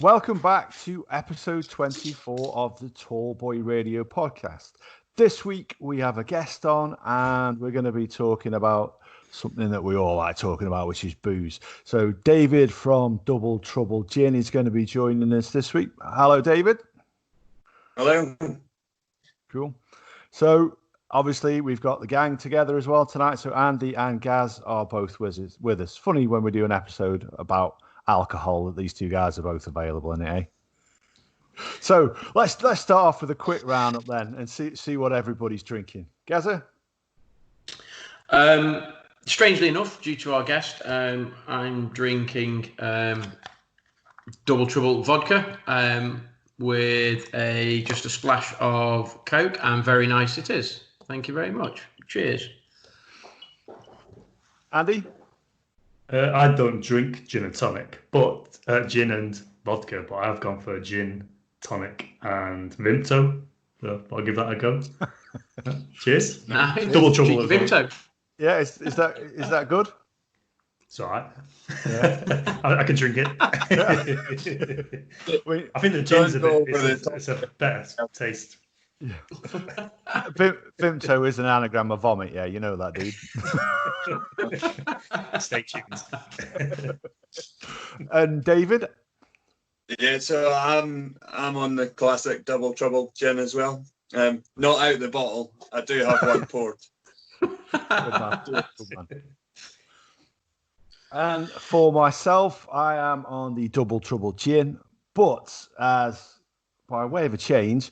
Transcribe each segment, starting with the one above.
Welcome back to episode 24 of the Tall Boy Radio podcast. This week we have a guest on and we're going to be talking about something that we all like talking about, which is booze. So David from Double Trouble Gin is going to be joining us this week. Hello, David. Hello. Cool. So obviously we've got the gang together as well tonight. So Andy and Gaz are both with us. Funny when we do an episode about alcohol that these two guys are both available in it, eh? So let's start off with a quick roundup then and see what everybody's drinking. Gazza? Strangely enough, due to our guest, I'm drinking Double Trouble vodka with just a splash of Coke, and very nice it is. Thank you very much. Cheers. Andy? I don't drink gin and tonic, but gin and vodka, but I've gone for gin, tonic, and Vimto. So I'll give that a go. Cheers. Nice. Double Trouble as well. Vimto. Yeah, is that good? It's all right. Yeah. I can drink it. I think the gin's it's a better taste. Yeah. Vimto is an anagram of vomit. Yeah, you know that, dude. Stay tuned. And David? Yeah, so I'm on the classic Double Trouble gin as well. Not out the bottle. I do have one poured. Good man. Good man. And for myself, I am on the Double Trouble gin, but as by way of a change,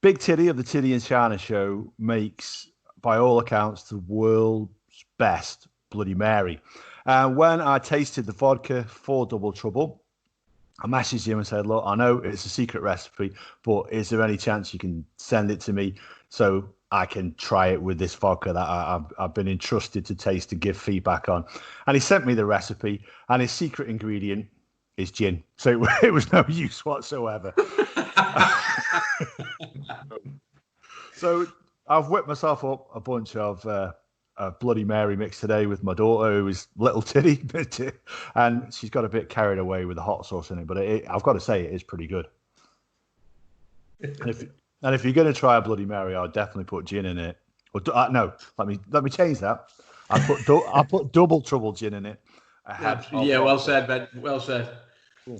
Big Titty of the Titty and China Show makes, by all accounts, the world's best Bloody Mary. And when I tasted the vodka for Double Trouble, I messaged him and said, look, I know it's a secret recipe, but is there any chance you can send it to me so I can try it with this vodka that I've been entrusted to taste and give feedback on? And he sent me the recipe, and his secret ingredient is gin. So it was no use whatsoever. So I've whipped myself up a bunch of a Bloody Mary mix today with my daughter, who is little titty, and she's got a bit carried away with the hot sauce in it. But I've got to say, it is pretty good. And if you're going to try a Bloody Mary, I'll definitely put gin in it. Or no, let me change that. I put Double Trouble gin in it. Well said, Ben. Well said. Cool.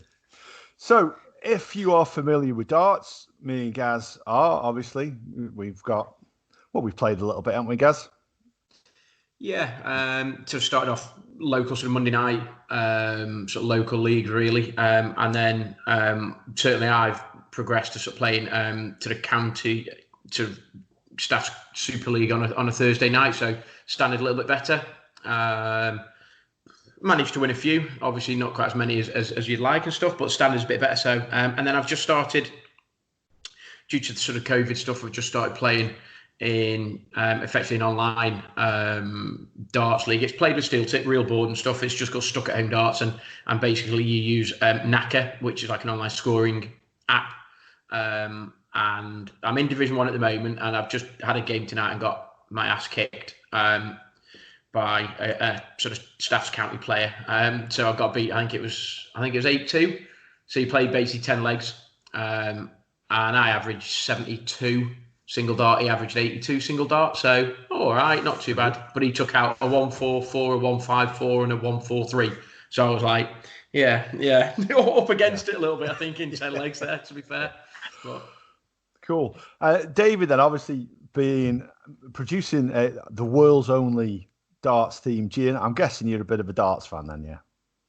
So, if you are familiar with darts, me and Gaz are, obviously. We've played a little bit, haven't we, Gaz? Yeah, so started off local sort of Monday night, sort of local league really, and then certainly I've progressed to sort of playing to the county, to Staff's Super League on a Thursday night, so standard a little bit better. Managed to win a few, obviously not quite as many as you'd like and stuff, but standard's a bit better. So, and then I've just started, due to the sort of COVID stuff, I've just started playing in effectively an online darts league. It's played with steel tip, real board and stuff. It's just got stuck at home darts, and basically you use Naka, which is like an online scoring app. And I'm in Division 1 at the moment, and I've just had a game tonight and got my ass kicked by a sort of Staff's county player. So I got beat. I think it was 8-2. So he played basically 10 legs, and I averaged 72 single dart. He averaged 82 single dart. So all right, not too bad. But he took out a 1-4-4, a 1-5-4, and a 1-4-3. So I was like, yeah, up against it a little bit. I think in 10 legs there, to be fair. But cool. David, then obviously producing the world's only darts themed gin. I'm guessing you're a bit of a darts fan then, yeah?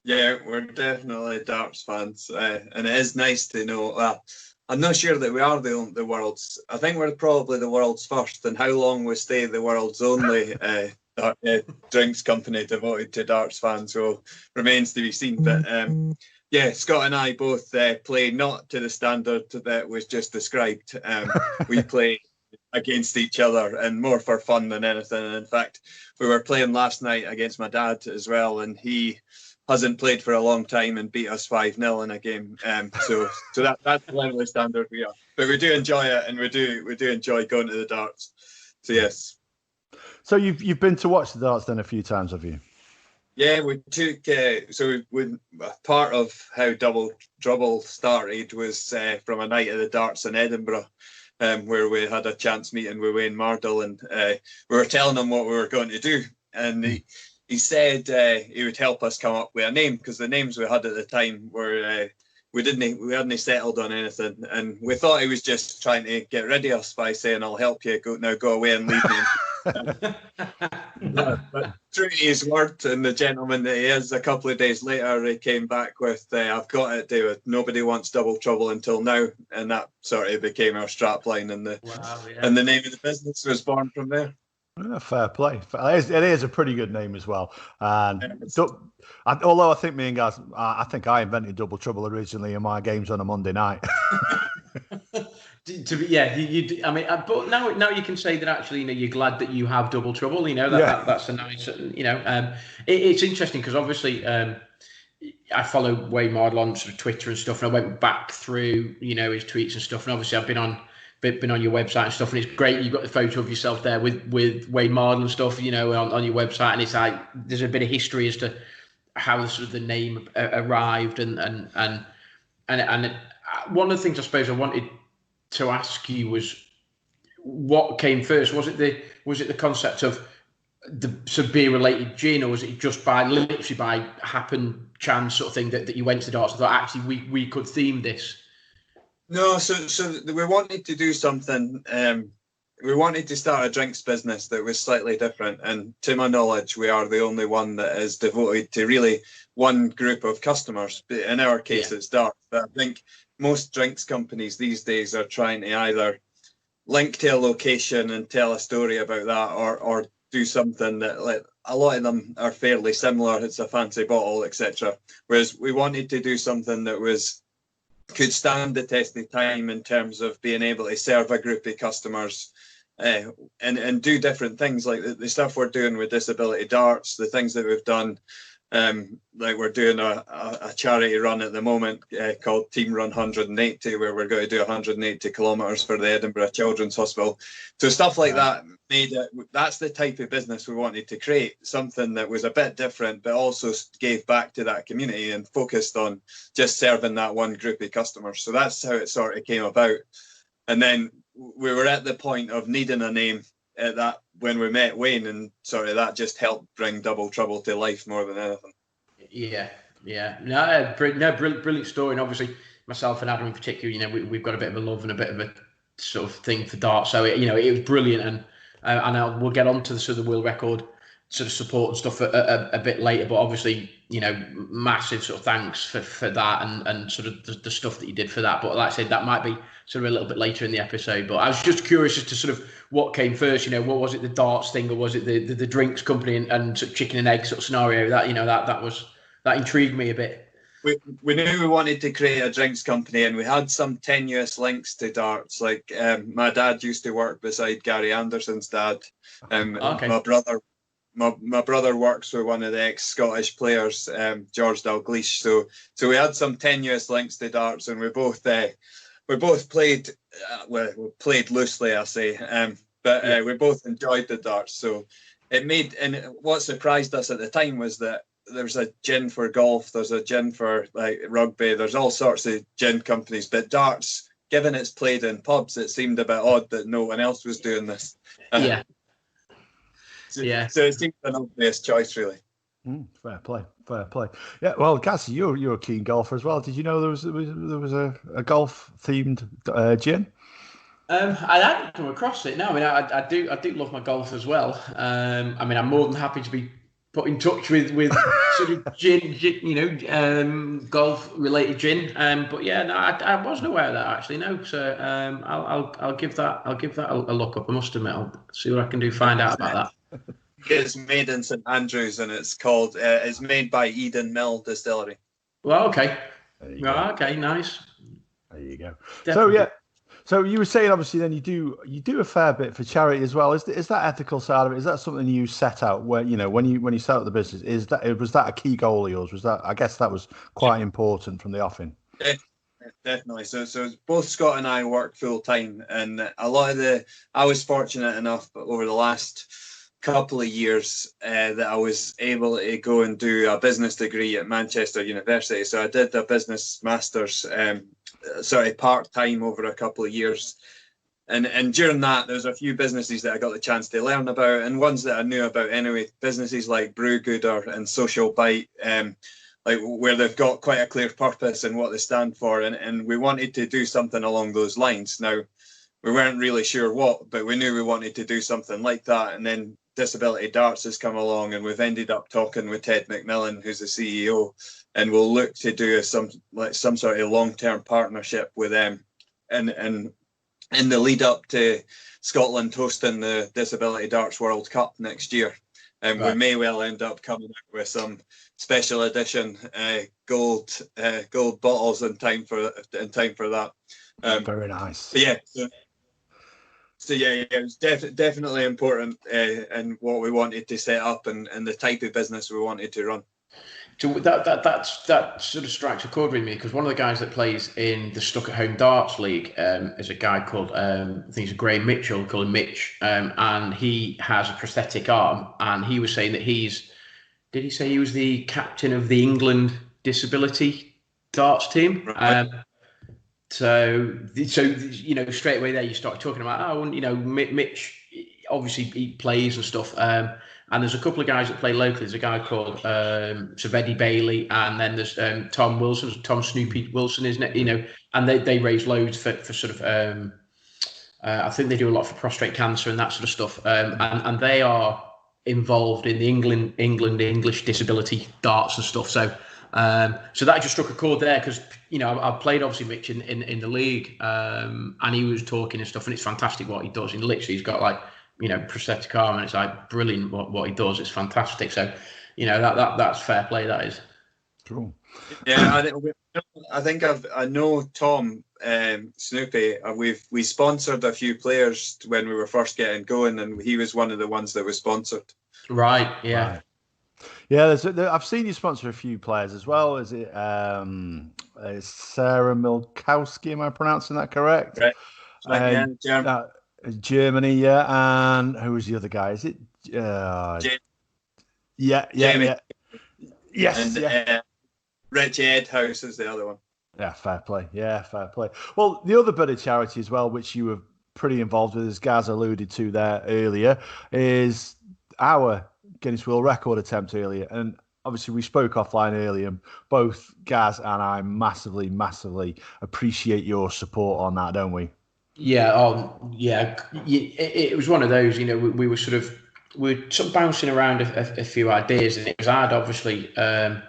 Yeah, we're definitely darts fans, and it is nice to know. I'm not sure that we are the world's. I think we're probably the world's first, and how long we stay the world's only drinks company devoted to darts fans remains to be seen. But yeah, Scott and I both play not to the standard that was just described. We play against each other and more for fun than anything. And in fact, we were playing last night against my dad as well, and he hasn't played for a long time and beat us 5-0 in a game. So that's the level of standard we are. But we do enjoy it, and we do enjoy going to the darts. So yes. So you've been to watch the darts then a few times, have you? Yeah, we took part of how Double Trouble started was from a night of the darts in Edinburgh, where we had a chance meeting with Wayne Mardle, and we were telling him what we were going to do, and he said he would help us come up with a name, because the names we had at the time were we hadn't settled on anything, and we thought he was just trying to get rid of us by saying, "I'll help you. Go away and leave me." But true to his word, and the gentleman that he is, a couple of days later he came back with, "I've got it, David. Nobody wants Double Trouble until now," and that sort of became our strapline, and and the name of the business was born from there. Fair play. It is a pretty good name as well. And although I think me and Gaz, I think I invented Double Trouble originally in my games on a Monday night. I mean, but now you can say that actually, you're glad that you have Double Trouble. That's a nice, it's interesting because obviously I follow Wayne Mardle on sort of Twitter and stuff, and I went back through his tweets and stuff, and obviously I've been on your website and stuff, and it's great. You've got the photo of yourself there with Wayne Mardle and stuff, on your website, and it's like there's a bit of history as to how sort of the name arrived, and one of the things I suppose I wanted to ask you was what came first. Was it the concept of the sort of beer related gin, or was it just literally by happen chance sort of thing that you went to darts and thought actually we could theme this? No, so we wanted to do something. We wanted to start a drinks business that was slightly different, and to my knowledge, we are the only one that is devoted to really one group of customers. But in our case, it's darts. But I think most drinks companies these days are trying to either link to a location and tell a story about that, or do something that, like, a lot of them are fairly similar. It's a fancy bottle, etc. Whereas we wanted to do something that could stand the test of time in terms of being able to serve a group of customers and do different things, like the stuff we're doing with Disability Darts, the things that we've done. Like we're doing a charity run at the moment called Team Run 180, where we're going to do 180 kilometres for the Edinburgh Children's Hospital. So stuff like that that's the type of business we wanted to create, something that was a bit different, but also gave back to that community and focused on just serving that one group of customers. So that's how it sort of came about. And then we were at the point of needing a name at that when we met Wayne, and sort of that just helped bring Double Trouble to life more than anything. Brilliant story. And obviously myself and Adam in particular, we've got a bit of a love and a bit of a sort of thing for darts, so it was brilliant. And we'll get on to the sort of world record sort of support and stuff a bit later, but obviously massive sort of thanks for that and sort of the stuff that you did for that. But like I said, that might be sort of a little bit later in the episode. But I was just curious as to sort of what came first. What was it, the darts thing, or was it the drinks company and sort of chicken and egg sort of scenario? That intrigued me a bit. We knew we wanted to create a drinks company, and we had some tenuous links to darts. Like my dad used to work beside Gary Anderson's dad. Okay. My brother works with one of the ex-Scottish players, George Dalgleish. So we had some tenuous links to darts, and we both played. We played loosely, I say, but we both enjoyed the darts. So it made. And what surprised us at the time was that there's a gin for golf, there's a gin for like rugby, there's all sorts of gin companies, but darts, given it's played in pubs, it seemed a bit odd that no one else was doing this. So it seemed an obvious choice, really. Fair play. Yeah, well, Gaz, you're a keen golfer as well. Did you know there was a golf themed gin? I hadn't come across it. No, I mean I do love my golf as well. I mean I'm more than happy to be put in touch with sort of gin, golf related gin. But yeah, no, I wasn't aware of that actually. No, so I'll give that a look up. I must admit, I'll see what I can do, find out about that. It's made in St Andrews, and it's called. It's made by Eden Mill Distillery. Well, okay. Okay, nice. There you go. Definitely. So you were saying, obviously, then you do a fair bit for charity as well. Is that ethical side of it? Is that something you set out when you set up the business? Was that a key goal of yours? Was that, I guess that was quite important from the offing. Definitely. So both Scott and I work full time, and a lot of I was fortunate enough over the last couple of years that I was able to go and do a business degree at Manchester University. So I did a business master's part-time over a couple of years. And during that, there's a few businesses that I got the chance to learn about, and ones that I knew about anyway. Businesses like Brewgooder and Social Bite, like where they've got quite a clear purpose and what they stand for. And we wanted to do something along those lines. Now, we weren't really sure what, but we knew we wanted to do something like that. And then Disability Darts has come along, and we've ended up talking with Ted McMillan, who's the CEO, and we'll look to do some sort of long-term partnership with them. And in the lead up to Scotland hosting the Disability Darts World Cup next year. And we may well end up coming out with some special edition gold bottles in time for that. Very nice. Yeah. So yeah, it was definitely important in what we wanted to set up and the type of business we wanted to run. So that sort of strikes a chord with me, because one of the guys that plays in the Stuck at Home Darts League is a guy called I think he's Graham Mitchell, call him Mitch, and he has a prosthetic arm, and he was saying that did he say he was the captain of the England disability darts team? Right. So straight away there you start talking about Mitch obviously he plays and stuff. And there's a couple of guys that play locally. There's a guy called Sir Eddie Bailey, and then there's Tom Wilson, Tom Snoopy Wilson, isn't it? And they raise loads for sort of. I think they do a lot for prostate cancer and that sort of stuff. And they are involved in the English disability darts and stuff. So that just struck a chord there, because I've played obviously Mitch in the league, and he was talking and stuff, and it's fantastic what he does. And literally, he's got like, prosthetic arm, and it's like brilliant what he does. It's fantastic. So, that's fair play. That is. Cool. Yeah, I know Tom Snoopy. We sponsored a few players when we were first getting going, and he was one of the ones that was sponsored. Right. Yeah. Right. Yeah, I've seen you sponsor a few players as well. Is it Sarah Milkowski? Am I pronouncing that correct? Right. Germany, yeah. And who was the other guy? Is it? Jamie. Yeah. Yes. And Richie Edhouse is the other one. Yeah, fair play. Well, the other bit of charity as well, which you were pretty involved with, as Gaz alluded to there earlier, is our Guinness World Record attempt earlier. And obviously we spoke offline earlier. Both Gaz and I massively, massively appreciate your support on that, don't we? Yeah. It was one of those, we were sort of bouncing around a few ideas, and it was hard, obviously. I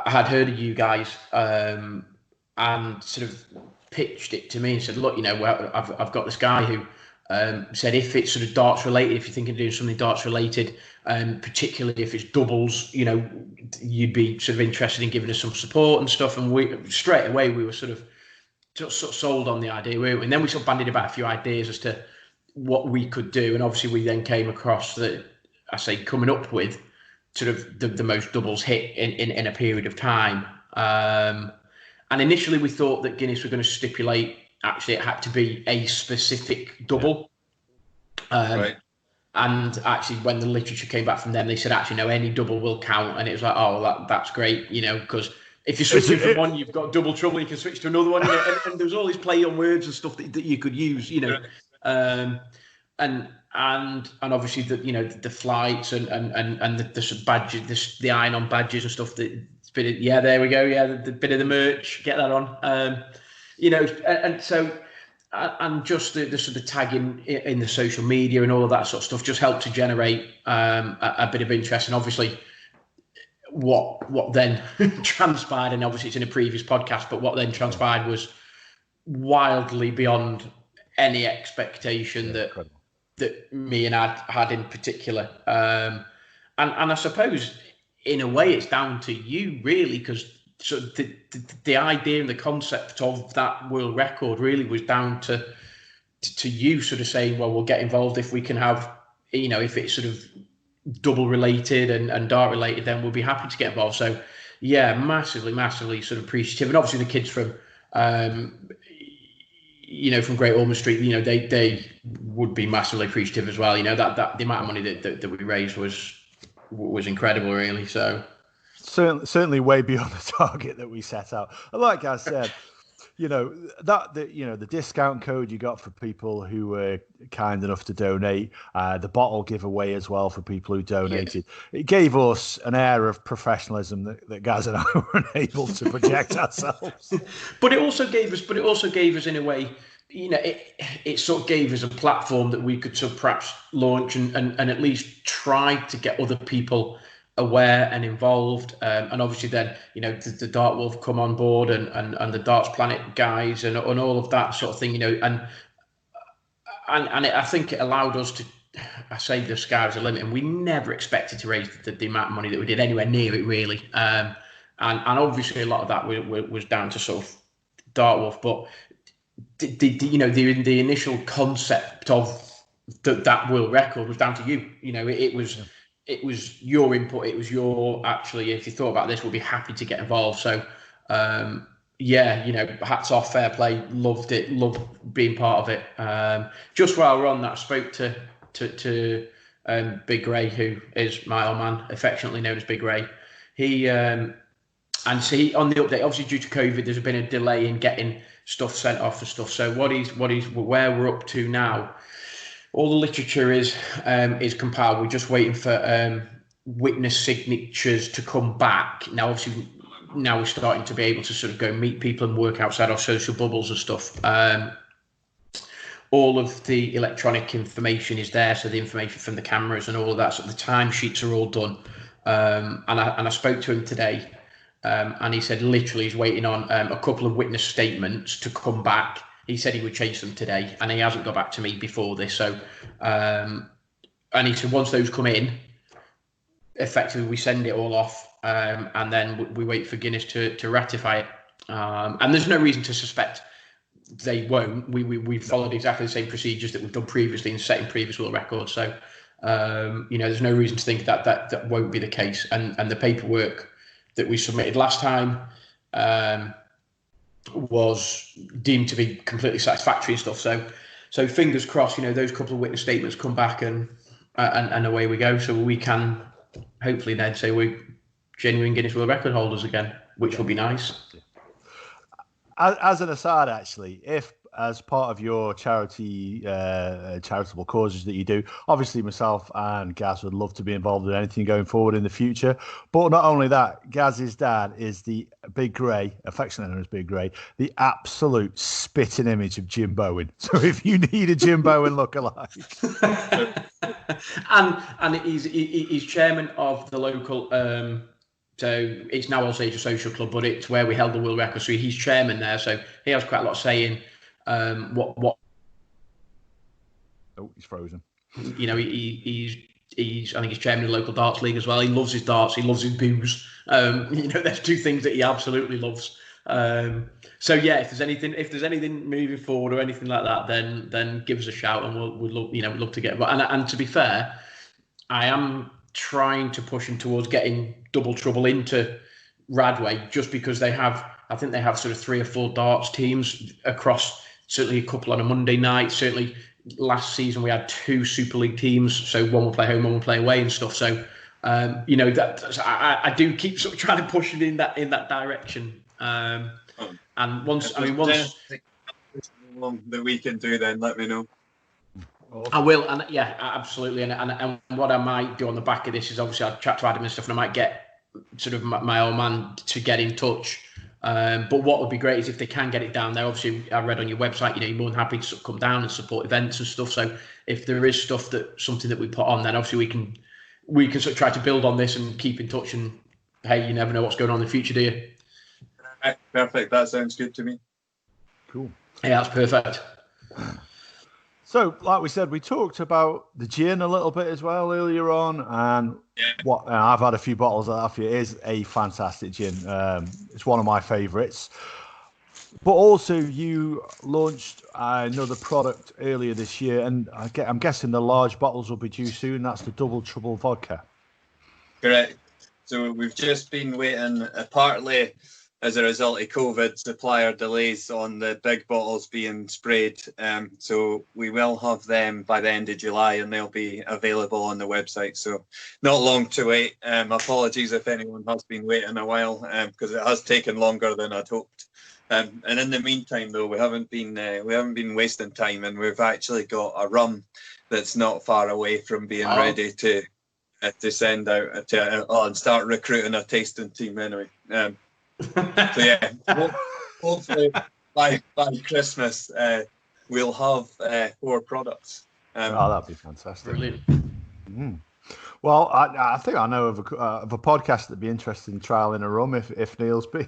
had heard of you guys and sort of pitched it to me and said, look, I've got this guy who said if it's sort of darts related, if you're thinking of doing something darts related, particularly if it's doubles, you'd be sort of interested in giving us some support and stuff. And we straight away we were sort of sold on the idea, and then we sort of bandied about a few ideas as to what we could do, and obviously we then came across coming up with sort of the most doubles hit in a period of time. And initially we thought that Guinness were going to stipulate actually it had to be a specific double. Right. And actually when the literature came back from them, they said actually no, any double will count, and it was like, oh, that's great, because if you're switching from one, you've got double trouble. You can switch to another one, and there's all these play on words and stuff that you could use, and obviously the flights and the badges, the iron-on badges and stuff. There we go. The bit of the merch, get that on. And so and just the sort of tagging in the social media and all of that sort of stuff just helped to generate a bit of interest, and obviously. What then transpired, and obviously it's in a previous podcast, but what then transpired was wildly beyond any expectation that me and Ad had in particular. And I suppose in a way it's down to you really, because sort of the idea and the concept of that world record really was down to you sort of saying, well, we'll get involved if we can have, if it's sort of double related and dart related, then we'll be happy to get involved. So yeah, massively sort of appreciative. And obviously the kids from from Great Ormond Street, they would be massively appreciative as well. You know, that the amount of money that we raised was incredible, really. So certainly way beyond the target that we set out. Like I said, the discount code you got for people who were kind enough to donate, the bottle giveaway as well for people who donated. Yeah. It gave us an air of professionalism that Gaz and I were unable to project ourselves. But it also gave us in a way, it sort of gave us a platform that we could sort of perhaps launch and at least try to get other people aware and involved, and obviously then the Dart Wolf come on board and the Darts Planet guys and all of that sort of thing, and I think it allowed us to, I say the sky's the limit, and we never expected to raise the amount of money that we did anywhere near it, really, and obviously a lot of that was down to sort of Dart Wolf, but the initial concept of that world record was down to you. It was your input. It was your, actually, if you thought about this, we'll be happy to get involved. So, hats off, fair play. Loved it. Loved being part of it. Just while we're on that, I spoke to Big Ray, who is my old man, affectionately known as Big Ray. He, on the update, obviously due to COVID, there's been a delay in getting stuff sent off and stuff. So where we're up to now, all the literature is compiled. We're just waiting for witness signatures to come back. Now, obviously, we're starting to be able to sort of go meet people and work outside our social bubbles and stuff. All of the electronic information is there, so the information from the cameras and all of that. So the timesheets are all done. And I spoke to him today, and he said literally he's waiting on a couple of witness statements to come back. He said he would change them today, and he hasn't got back to me before this. So, and he said once those come in, effectively we send it all off, and then we wait for Guinness to ratify it. And there's no reason to suspect they won't. We've followed exactly the same procedures that we've done previously and set in previous world records. So, there's no reason to think that won't be the case. And the paperwork that we submitted last time was deemed to be completely satisfactory and stuff. So fingers crossed, those couple of witness statements come back and away we go. So we can hopefully then say we're genuine Guinness World Record holders again, which will be nice. As an aside, actually, if as part of your charitable causes that you do, obviously myself and Gaz would love to be involved in anything going forward in the future. But not only that, Gaz's dad is the Big Grey, affectionately known as Big Grey, the absolute spitting image of Jim Bowen. So if you need a Jim Bowen lookalike, and he's chairman of the local. So it's now Osage Social Club, but it's where we held the world record. So he's chairman there. So he has quite a lot of say in what. Oh, he's frozen. He's I think he's chairman of the local darts league as well. He loves his darts. He loves his booze. There's two things that he absolutely loves. So yeah, if there's anything moving forward or anything like that, then give us a shout and we'd love to get. And to be fair, I am trying to push him towards getting Double Trouble into Radway, just because I think they have sort of 3 or 4 darts teams across, certainly a couple on a Monday night. Certainly last season we had 2 Super League teams, so one will play home, one will play away and stuff. So I do keep sort of trying to push it in that direction. And once that we can do, then let me know. I will, and yeah, absolutely. And what I might do on the back of this is obviously I'll chat to Adam and stuff, and I might get sort of my old man to get in touch. But what would be great is if they can get it down there. Obviously, I read on your website, you're more than happy to sort of come down and support events and stuff. So if there is something that we put on, then obviously we can sort of try to build on this and keep in touch. And hey, you never know what's going on in the future, do you? Perfect. That sounds good to me. Cool. Yeah, that's perfect. So, like we said, we talked about the gin a little bit as well earlier on, and I've had a few bottles of that off you. It is a fantastic gin. It's one of my favourites. But also, you launched another product earlier this year, and I'm guessing the large bottles will be due soon. That's the Double Trouble vodka. Correct. So we've just been waiting. Partly, as a result of COVID, supplier delays on the big bottles being sprayed. So we will have them by the end of July, and they'll be available on the website. So not long to wait. Apologies if anyone has been waiting a while, because it has taken longer than I'd hoped. And in the meantime, though, we haven't been wasting time, and we've actually got a rum that's not far away from being ready to send out and start recruiting a tasting team anyway. So yeah, hopefully by Christmas we'll have 4 products. That'd be fantastic. Brilliant. Well, I think I know of a podcast that'd be interested in trialing a rum if needs be.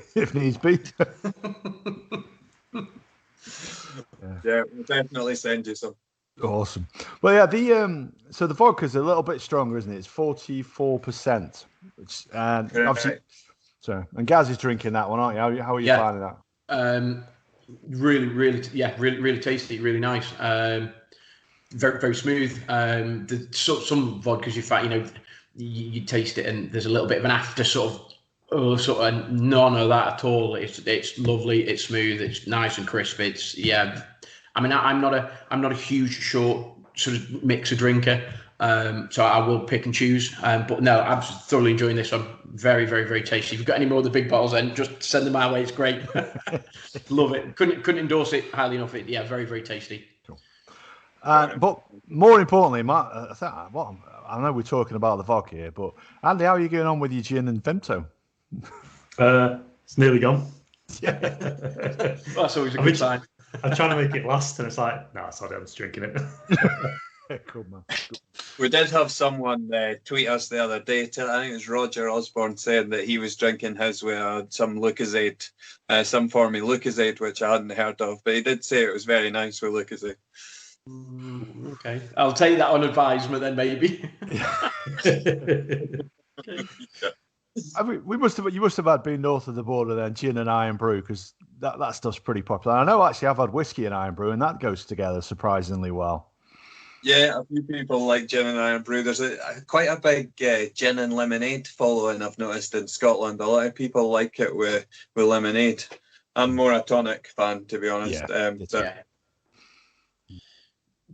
Yeah, we'll definitely send you some. Awesome. Well, yeah, so the vodka's a little bit stronger, isn't it? It's 44%, which obviously. So, and Gaz is drinking that one, aren't you? How are you finding that? Really tasty, really nice. Very, very smooth. Some vodkas you taste it and there's a little bit of an after sort of none of that at all. It's lovely. It's smooth. It's nice and crisp. I'm not a huge short sort of mixer drinker. So I will pick and choose. But no, I'm thoroughly enjoying this one. Very, very, very tasty. If you've got any more of the big bottles, then just send them my way. It's great. Love it. Couldn't endorse it highly enough. Very, very tasty. Cool. But more importantly, Matt, I know we're talking about the vodka here, but Andy, how are you going on with your gin and Vimto? It's nearly gone. Yeah. Well, that's always a good sign. I'm trying to make it last, and it's like, no, sorry, I'm just drinking it. Cool, man. We did have someone tweet us the other day. I think it was Roger Osborne saying that he was drinking his with some Lucozade, some form of Lucozade, which I hadn't heard of. But he did say it was very nice with Lucozade. Okay, I'll take that on advisement then, maybe. You must have been north of the border then, gin and iron brew, because that stuff's pretty popular. I know actually I've had whiskey and iron brew, and that goes together surprisingly well. Yeah, a few people like gin and iron brew. There's quite a big gin and lemonade following, I've noticed, in Scotland. A lot of people like it with lemonade. I'm more a tonic fan, to be honest.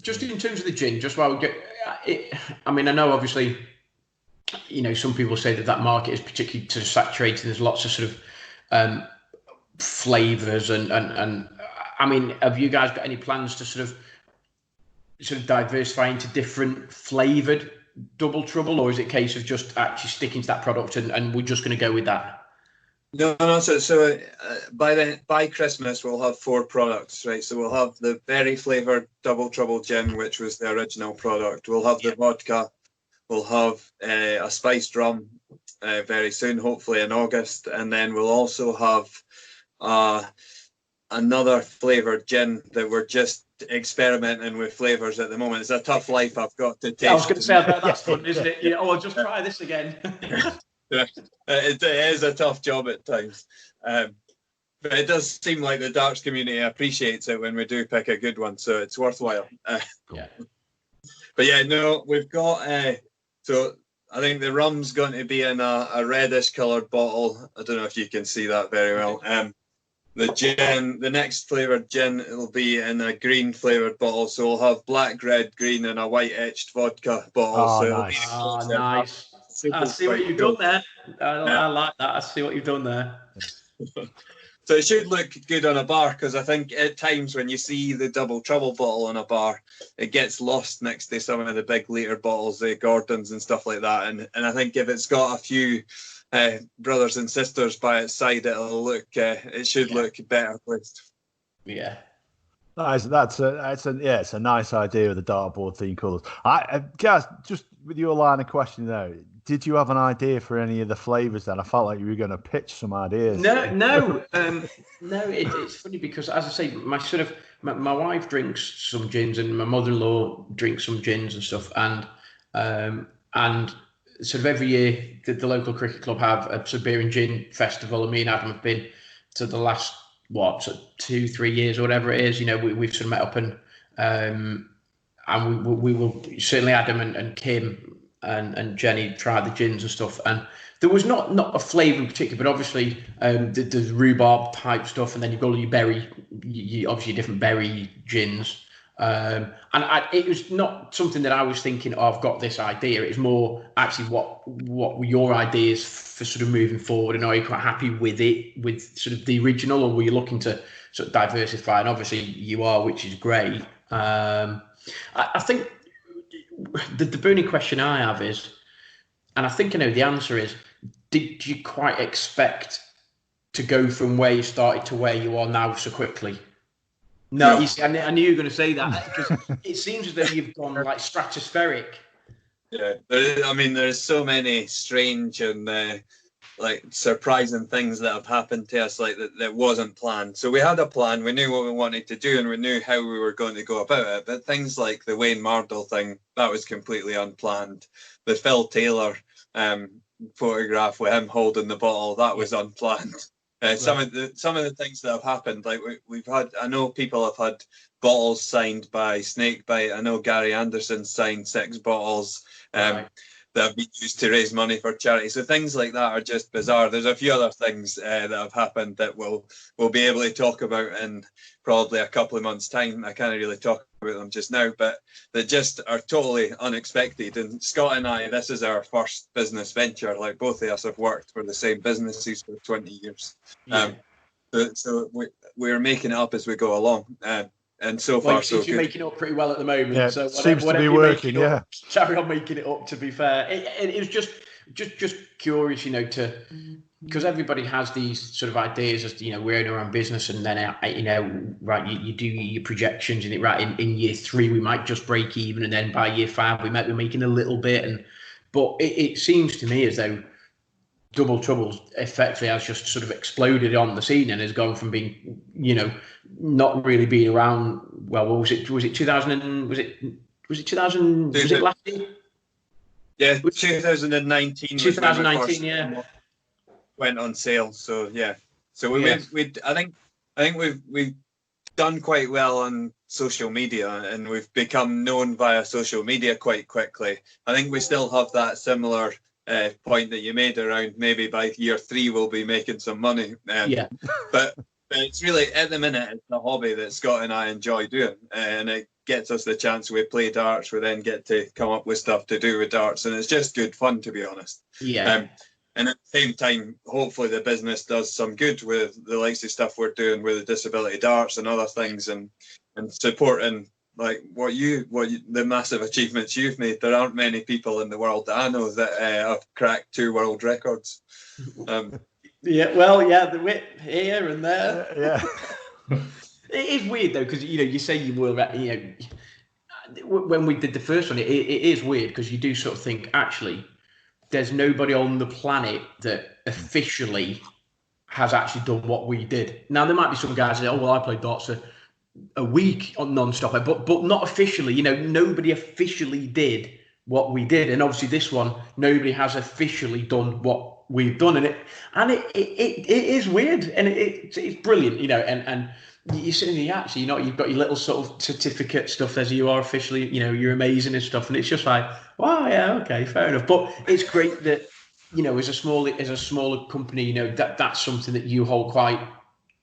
Just in terms of the gin, just while we get it, I mean, I know obviously, some people say that market is particularly sort of saturated. There's lots of sort of flavors and I mean, have you guys got any plans to sort of diversify into different flavored double trouble, or is it a case of just actually sticking to that product and we're just going to go with that? No. So by Christmas we'll have 4 products, right? So we'll have the berry flavored double trouble gin, which was the original product. We'll have the vodka. We'll have a spiced rum very soon, hopefully in August, and then we'll also have another flavored gin that we're just experimenting with flavors at the moment. It's a tough life I've got to taste. I was going to say that's fun, isn't it? I'll just try this again. It is a tough job at times, but it does seem like the darts community appreciates it when we do pick a good one, so it's worthwhile. But yeah, no, we've got so I think the rum's going to be in a reddish coloured bottle. I don't know if you can see that very well. The gin, the next flavoured gin, it'll be in a green flavoured bottle. So we'll have black, red, green, and a white etched vodka bottle. Nice. I see what you've done there. I like that. I see what you've done there. So it should look good on a bar, because I think at times when you see the double trouble bottle on a bar, it gets lost next to some of the big litre bottles, the Gordons and stuff like that. And I think if it's got a few brothers and sisters by its side, it'll look. It should look better placed. Yeah. It's a nice idea of the dartboard theme colours. Guys, just with your line of questioning though, did you have an idea for any of the flavours then? I felt like you were going to pitch some ideas. No. It's funny because, as I say, my wife drinks some gins and my mother-in-law drinks some gins and stuff, and sort of every year the local cricket club have a sort of beer and gin festival, and me and Adam have been to the last 2-3 years or whatever it is. We've sort of met up and we will certainly Adam and Kim and Jenny tried the gins and stuff, and there was not a flavour in particular, but obviously there's rhubarb type stuff, and then you've got all your berry, obviously different berry gins. And it was not something that I was thinking, oh, I've got this idea. It was more actually what were your ideas for sort of moving forward, and are you quite happy with it, with sort of the original, or were you looking to sort of diversify? And obviously you are, which is great. I think the burning question I have is, and I think I know the answer is, did you quite expect to go from where you started to where you are now so quickly? No, you see, I knew you were going to say that, because it seems as though you've gone like stratospheric. Yeah, there's so many strange and like surprising things that have happened to us, like that wasn't planned. So we had a plan, we knew what we wanted to do, and we knew how we were going to go about it. But things like the Wayne Mardle thing, that was completely unplanned. The Phil Taylor photograph with him holding the bottle, that was unplanned. Right. Some of the things that have happened, like we've had, I know people have had bottles signed by Snakebite. I know Gary Anderson signed 6 bottles that have been used to raise money for charity. So things like that are just bizarre. There's a few other things that have happened that we'll be able to talk about in probably a couple of months' time. I can't really talk about them just now, but they just are totally unexpected. And Scott and I, this is our first business venture. Like, both of us have worked for the same businesses for 20 years. Yeah. So we're making it up as we go along. And so far, so good. You're making it up pretty well at the moment. Yeah, so seems to be working. Yeah, carry on making it up. To be fair, it was just curious, because everybody has these sort of ideas as we're in our own business, and then right, you do your projections, and in year 3 we might just break even, and then by year 5 we might be making a little bit, but it seems to me as though Double Trouble effectively has just sort of exploded on the scene and has gone from being, not really being around. Well, what was it? Was it 2000? Was it 2000? Was it last year? Yeah, 2019. 2019, yeah. Went on sale. So yeah. So I think we've done quite well on social media, and we've become known via social media quite quickly. I think we still have that similar point that you made around maybe by year 3 we'll be making some money. But it's really, at the minute, it's a hobby that Scott and I enjoy doing, and it gets us the chance. We play darts, we then get to come up with stuff to do with darts, and it's just good fun, to be honest. Yeah. And at the same time, hopefully the business does some good with the likes of stuff we're doing with the disability darts and other things, and supporting like what the massive achievements you've made. There aren't many people in the world that I know that have cracked 2 world records. The whip here and there. Yeah. It is weird though, because you say you will. When we did the first one, it is weird because you do sort of think, actually, there's nobody on the planet that officially has actually done what we did. Now there might be some guys that say, "Oh well, I played darts a week on non-stop," but not officially. Nobody officially did what we did, and obviously this one, nobody has officially done what we've done, and it is weird, and it's brilliant, and you certainly actually, you've got your little sort of certificate stuff as you are officially, you're amazing and stuff, and it's just like, wow, yeah, okay, fair enough. But it's great that as a smaller company, that's something that you hold quite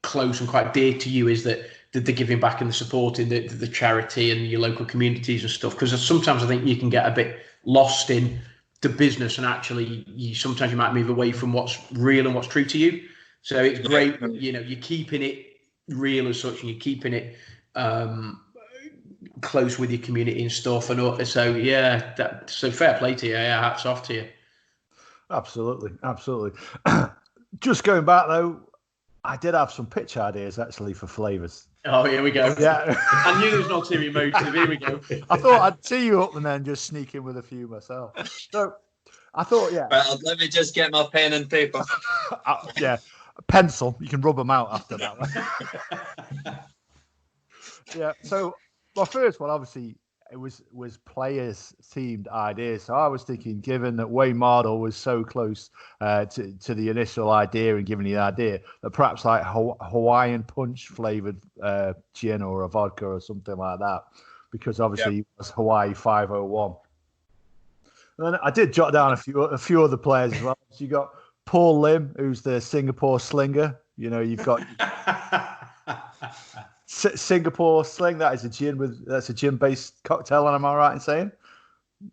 close and quite dear to you, is that the giving back and the supporting the charity and your local communities and stuff. Because sometimes I think you can get a bit lost in the business, and actually sometimes you might move away from what's real and what's true to you. So it's great, you're keeping it real as such, and you're keeping it close with your community and stuff. And so so fair play to you. Yeah, hats off to you. Absolutely. Just going back though, I did have some pitch ideas actually for flavours. Oh, here we go. Yeah. I knew there was an ulterior motive. Here we go. I thought I'd tee you up and then just sneak in with a few myself. So I thought, Well, let me just get my pen and paper. A pencil. You can rub them out after that one. So my first one, obviously, it was players themed ideas. So I was thinking, given that Wayne Mardle was so close to the initial idea and giving the idea, that perhaps like Hawaiian punch flavored gin or a vodka or something like that, because obviously it was Hawaii 501. And then I did jot down a few other players as well. So you got Paul Lim, who's the Singapore slinger. You know, you've got Singapore Sling. That's a gin-based cocktail. Am I right in saying?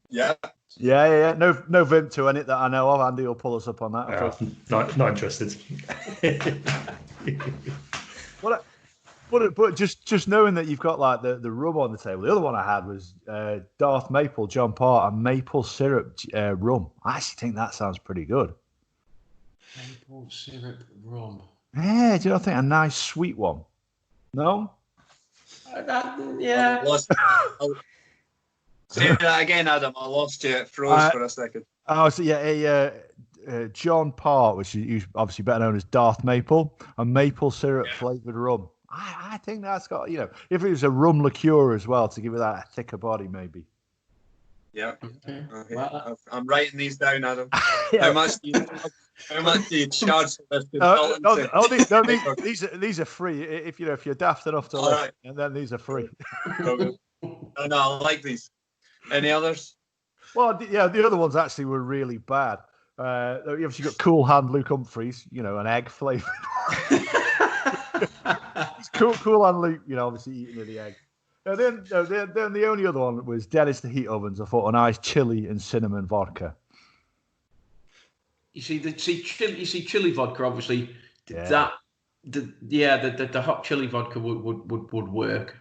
Yeah. Yeah. No Vimto in it that I know of. Andy will pull us up on that. Not interested. But just knowing that you've got like the rum on the table. The other one I had was Darth Maple, John Part, and maple syrup rum. I actually think that sounds pretty good. Maple syrup rum. Yeah, do you not think a nice sweet one? No? Yeah. Say that again, Adam. I lost you. It froze for a second. Oh, so yeah, John Part, which is obviously better known as Darth Maple, and maple syrup flavored rum. I think that's got, if it was a rum liqueur as well to give it that thicker body, maybe. Yeah. Okay. Well, I'm writing these down, Adam. How much do you charge for this consultancy? These are free. If you're daft enough to look, right. And then these are free. No, I like these. Any others? Well, yeah, the other ones actually were really bad. You obviously got Cool Hand Luke Humphreys, an egg flavored. Cool Hand Luke, obviously eating the egg. Then the only other one was Dennis the Heat Ovens. I thought a nice chili and cinnamon vodka. You see chili vodka. Obviously, yeah. The hot chili vodka would work.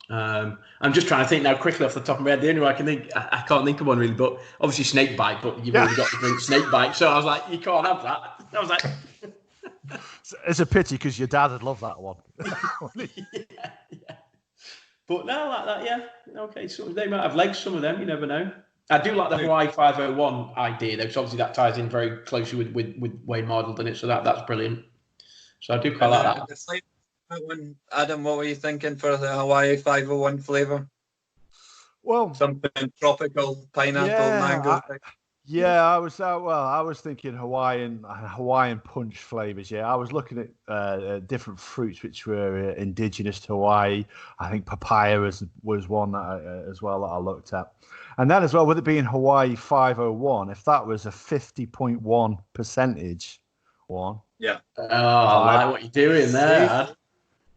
I'm just trying to think now quickly off the top of my head. The only one I can't think of one really, but obviously snake bite. But you've already got to drink snake bite, so I was like, you can't have that. I was like, it's a pity because your dad would love that one. yeah. But no, like that, yeah. Okay, so they might have legs. Some of them, you never know. I do like the Hawaii 501 idea though, because obviously that ties in very closely with Wayne Mardle, doesn't it? So that's brilliant. So I do quite like that. Adam, what were you thinking for the Hawaii 501 flavour? Well, something tropical, pineapple, mango. I was thinking Hawaiian punch flavors. Yeah, I was looking at different fruits which were indigenous to Hawaii. I think papaya was one that as I looked at, and then as well with it being Hawaii 501, if that was a 50.1 percentage one. Yeah. I like what you're doing there.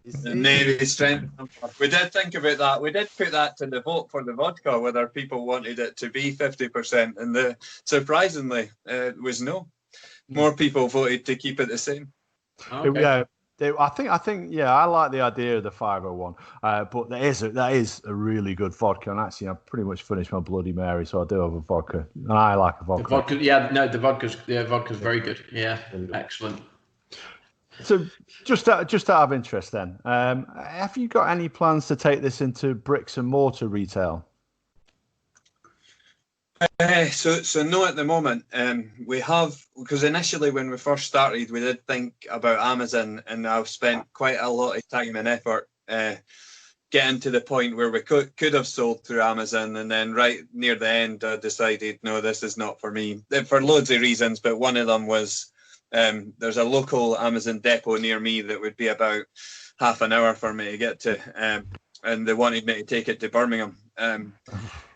The Navy strength. We did think about that. We did put that to the vote for the vodka, whether people wanted it to be 50%, and surprisingly, it was no. More people voted to keep it the same. Okay. Yeah, I think, I like the idea of the 501, but that is a really good vodka, and actually, I've pretty much finished my Bloody Mary, so I do have a vodka, and I like a vodka. The vodka's very good. Yeah, excellent. So, just out of interest, then, have you got any plans to take this into bricks and mortar retail? So no, at the moment. We have, because initially when we first started, we did think about Amazon, and I've spent quite a lot of time and effort getting to the point where we could have sold through Amazon, and then right near the end, I decided, no, this is not for me, for loads of reasons, but one of them was there's a local Amazon depot near me that would be about half an hour for me to get to, and they wanted me to take it to Birmingham, and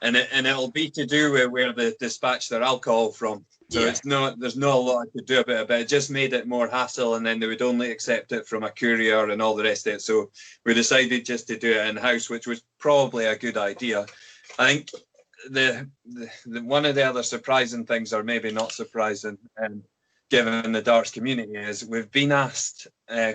it'll be to do with where they dispatch their alcohol from. So there's not a lot to do about it, but it just made it more hassle, and then they would only accept it from a courier and all the rest of it. So we decided just to do it in-house, which was probably a good idea. I think the one of the other surprising things, or maybe not surprising, given the darts community, is we've been asked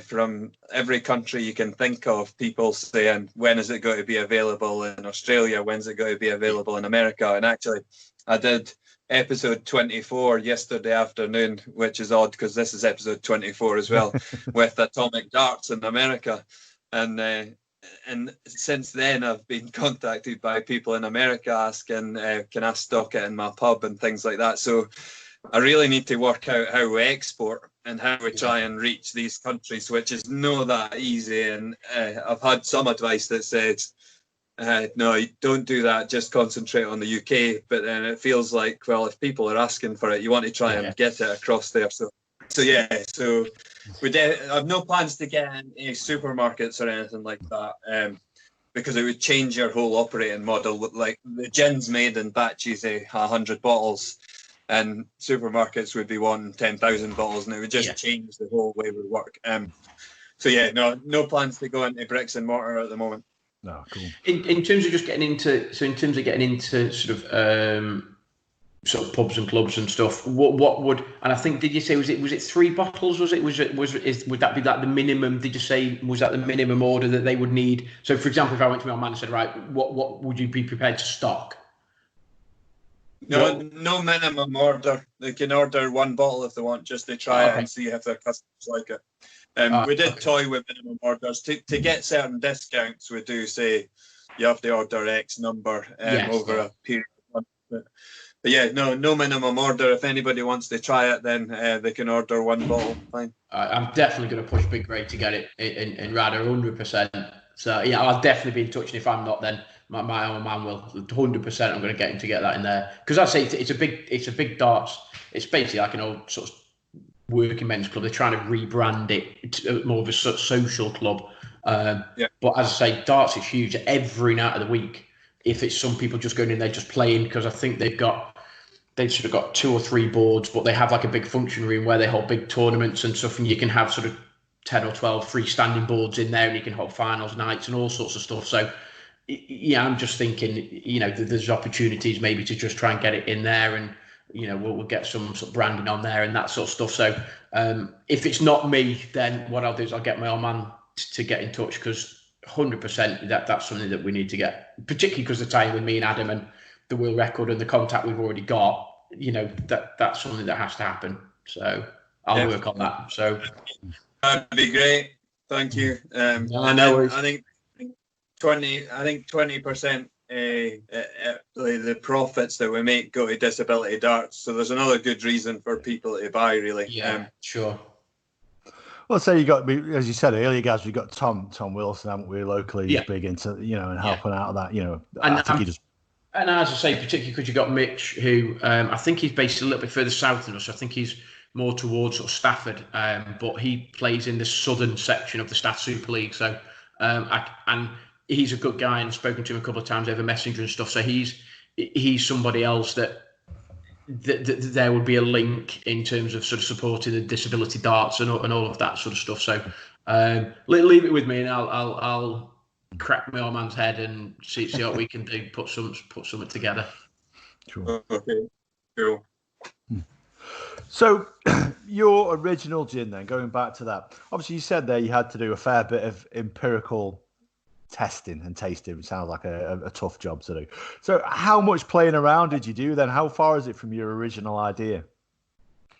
from every country you can think of, people saying, when is it going to be available in Australia? When's it going to be available in America? And actually, I did episode 24 yesterday afternoon, which is odd because this is episode 24 as well, with Atomic Darts in America. And since then, I've been contacted by people in America asking, can I stock it in my pub and things like that. So I really need to work out how we export and how we try and reach these countries, which is not that easy. And I've had some advice that says, no, don't do that, just concentrate on the UK. But then it feels like, well, if people are asking for it, you want to try and get it across there. So we have no plans to get any supermarkets or anything like that. because it would change your whole operating model. Like the gin's made in batches of 100 bottles, and supermarkets would be wanting 10,000 bottles, and it would just change the whole way we work. So yeah, no plans to go into bricks and mortar at the moment. No, cool. In terms of just getting into sort of pubs and clubs and stuff, what would, and I think, did you say was it 3 bottles? Would that be like the minimum? Did you say, was that the minimum order that they would need? So for example, if I went to my man and said, right, what would you be prepared to stock? No minimum order. They can order 1 bottle if they want, just to try it and see if their customers like it. We did toy with minimum orders to get certain discounts. We do say you have to order X number over a period of months. But yeah, no minimum order. If anybody wants to try it, then they can order 1 bottle. Fine. I'm definitely going to push Big Ray to get it in Radar 100%. So yeah, I'll definitely be in touch, and if I'm not, then my own man will 100%. I'm going to get him to get that in there, because I say it's a big darts. It's basically like an old sort of working men's club. They're trying to rebrand it to more of a social club. But as I say, darts is huge every night of the week. If it's some people just going in there just playing, because I think they've sort of got 2 or 3 boards, but they have like a big function room where they hold big tournaments and stuff, and you can have sort of 10 or 12 freestanding boards in there, and you can hold finals nights and all sorts of stuff. So yeah, I'm just thinking, there's opportunities maybe to just try and get it in there, and we'll get some sort of branding on there and that sort of stuff. So if it's not me, then what I'll do is I'll get my old man to get in touch, because 100% that's something that we need to get, particularly because the tie with me and Adam and the world record and the contact we've already got. That's something that has to happen. So I'll work on that. So that'd be great. Thank you. No worries. I think 20%. The profits that we make go to disability darts, so there's another good reason for people to buy, really. Sure. Well, say you got, as you said earlier, guys, we've got Tom Wilson, haven't we, locally? He's big into and helping out of that. I think he just. And as I say, particularly because you got Mitch, who I think he's based a little bit further south than us. I think he's more towards sort of Stafford, but he plays in the southern section of the Staff Super League. So and he's a good guy, and I've spoken to him a couple of times over Messenger and stuff. So he's somebody else that there would be a link in terms of sort of supporting the disability darts and all of that sort of stuff. So leave it with me, and I'll crack my old man's head and see what we can do. Put something together. Sure. Okay. Cool. So your original gin, then, going back to that, obviously you said there you had to do a fair bit of empirical testing and tasting. It sounds like a tough job to do. So how much playing around did you do then? How far is it from your original idea?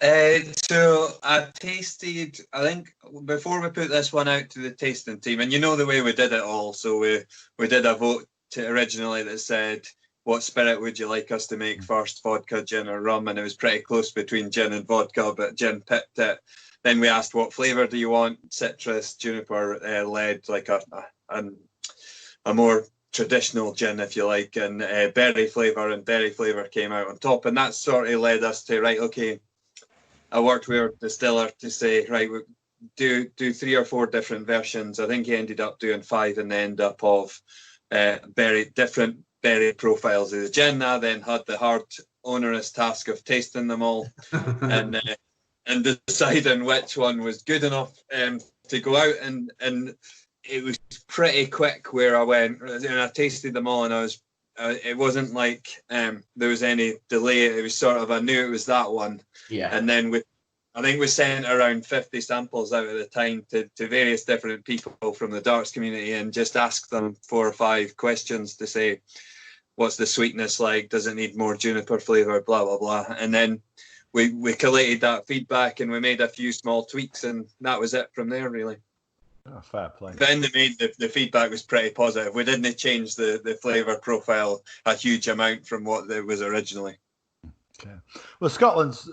So I tasted, I think, before we put this one out to the tasting team, and the way we did it all. So we did a vote originally that said, what spirit would you like us to make first, vodka, gin or rum? And it was pretty close between gin and vodka, but gin pipped it. Then we asked, what flavour do you want? Citrus, juniper, lead, like a more traditional gin, if you like, and berry flavour, and berry flavour came out on top. And that sort of led us to, right, okay, I worked with our distiller to say, right, we do 3 or 4 different versions. I think he ended up doing 5 in the end up of different berry profiles of the gin. I then had the hard, onerous task of tasting them all and deciding which one was good enough to go out. And it was pretty quick where I went, and I tasted them all, and I was it wasn't like there was any delay. It was sort of, I knew it was that one. Yeah. And then I think we sent around 50 samples out at the time to various different people from the darts community, and just asked them 4 or 5 questions to say, what's the sweetness like? Does it need more juniper flavour? Blah, blah, blah. And then we collated that feedback, and we made a few small tweaks, and that was it from there, really. Oh, fair play. Then the feedback was pretty positive. We didn't change the flavour profile a huge amount from what there was originally. Okay. Well, Scotland's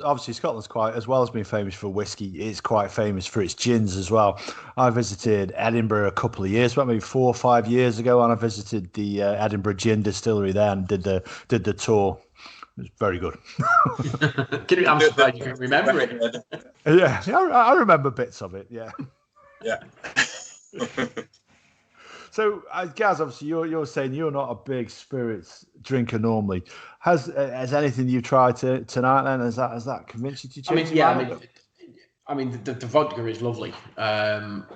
quite, as well as being famous for whiskey, is quite famous for its gins as well. I visited Edinburgh a couple of years, maybe 4 or 5 years ago, and I visited the Edinburgh Gin Distillery there and did the tour. It was very good. I'm surprised you can remember it. Yeah, I remember bits of it. Yeah. Yeah. So, Gaz, obviously, you're saying you're not a big spirits drinker normally. Has anything you tried tonight then? Has that convinced you to change your mind? I mean, the vodka is lovely. As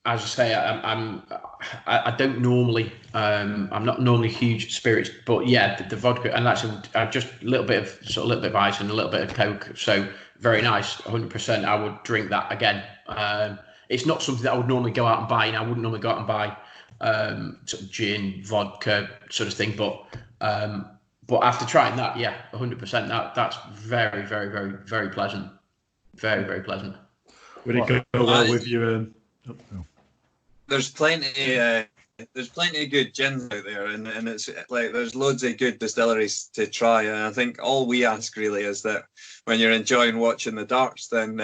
I say, I don't normally, I'm not normally huge spirits, but yeah, the vodka, and actually, just a little bit of ice and a little bit of Coke. So very nice, 100%. I would drink that again. It's not something that I would normally go out and buy. I wouldn't normally go out and buy sort of gin, vodka sort of thing. But after trying that, yeah, 100%. That's very, very, very, very pleasant. Very, very pleasant. Would it go well with you? There's plenty of good gins out there, and it's like there's loads of good distilleries to try. And I think all we ask really is that when you're enjoying watching the darts, then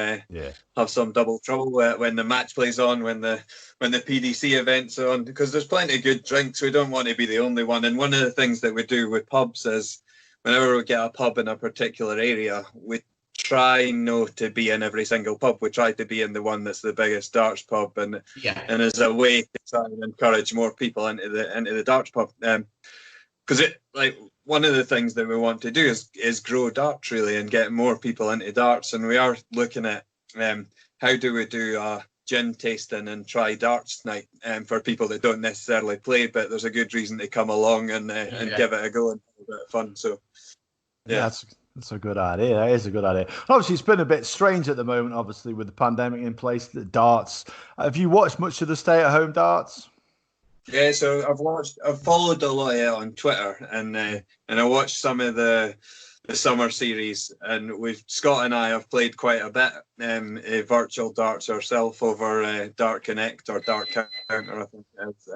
have some double trouble when the match plays on, when the PDC events are on, because there's plenty of good drinks. We don't want to be the only one. And one of the things that we do with pubs is whenever we get a pub in a particular area, we try not to be in every single pub. We try to be in the one that's the biggest darts pub, and as a way to try and encourage more people into the darts pub. Because one of the things that we want to do is grow darts really and get more people into darts. And we are looking at how do we do a gin tasting and try darts night for people that don't necessarily play, but there's a good reason to come along and give it a go and have a bit of fun. So That's a good idea. That is a good idea. Obviously, it's been a bit strange at the moment, obviously, with the pandemic in place, the darts. Have you watched much of the stay-at-home darts? Yeah, so I've followed a lot of it on Twitter, and I watched some of the summer series, and Scott and I have played quite a bit virtual darts ourselves over Dart Connect or Dart Counter, I think it is.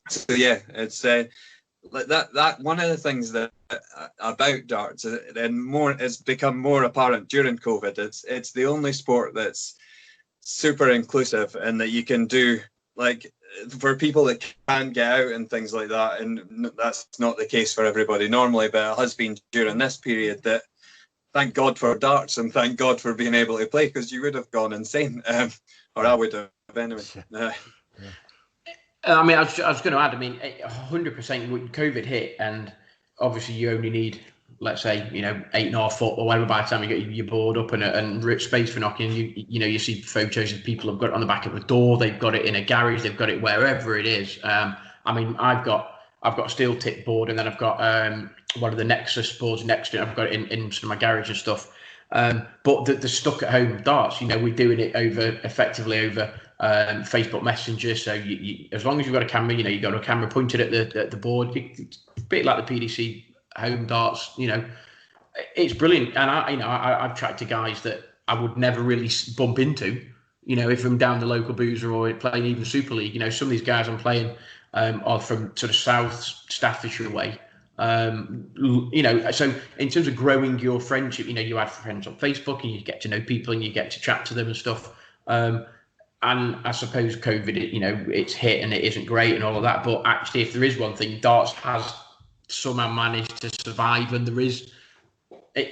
So yeah, it's like that one of the things that about darts, and more, it's become more apparent during COVID. It's the only sport that's super inclusive, and that you can do, like, for people that can't get out and things like that, and that's not the case for everybody normally, but it has been during this period. That thank God for darts, and thank God for being able to play, because you would have gone insane, or I would have anyway. I mean, I was going to add, 100% when COVID hit, and obviously you only need, let's say, 8.5 foot or whatever by the time you get your board up and space for knocking. You see photos of people have got it on the back of a door, they've got it in a garage, they've got it wherever it is. I've got a steel tip board, and then I've got one of the Nexus boards next to it. I've got it in sort of my garage and stuff. But the stuck at home darts, we're doing it effectively over Facebook Messenger. So you, as long as you've got a camera, you've got a camera pointed at the board. It's a bit like the PDC home darts. It's brilliant. And I've chatted to guys that I would never really bump into. If I'm down the local boozer or playing even Super League. Some of these guys I'm playing are from sort of South Staffordshire way. So in terms of growing your friendship, you add friends on Facebook and you get to know people and you get to chat to them and stuff. And I suppose COVID, it's hit and it isn't great and all of that. But actually, if there is one thing, darts has somehow managed to survive, and it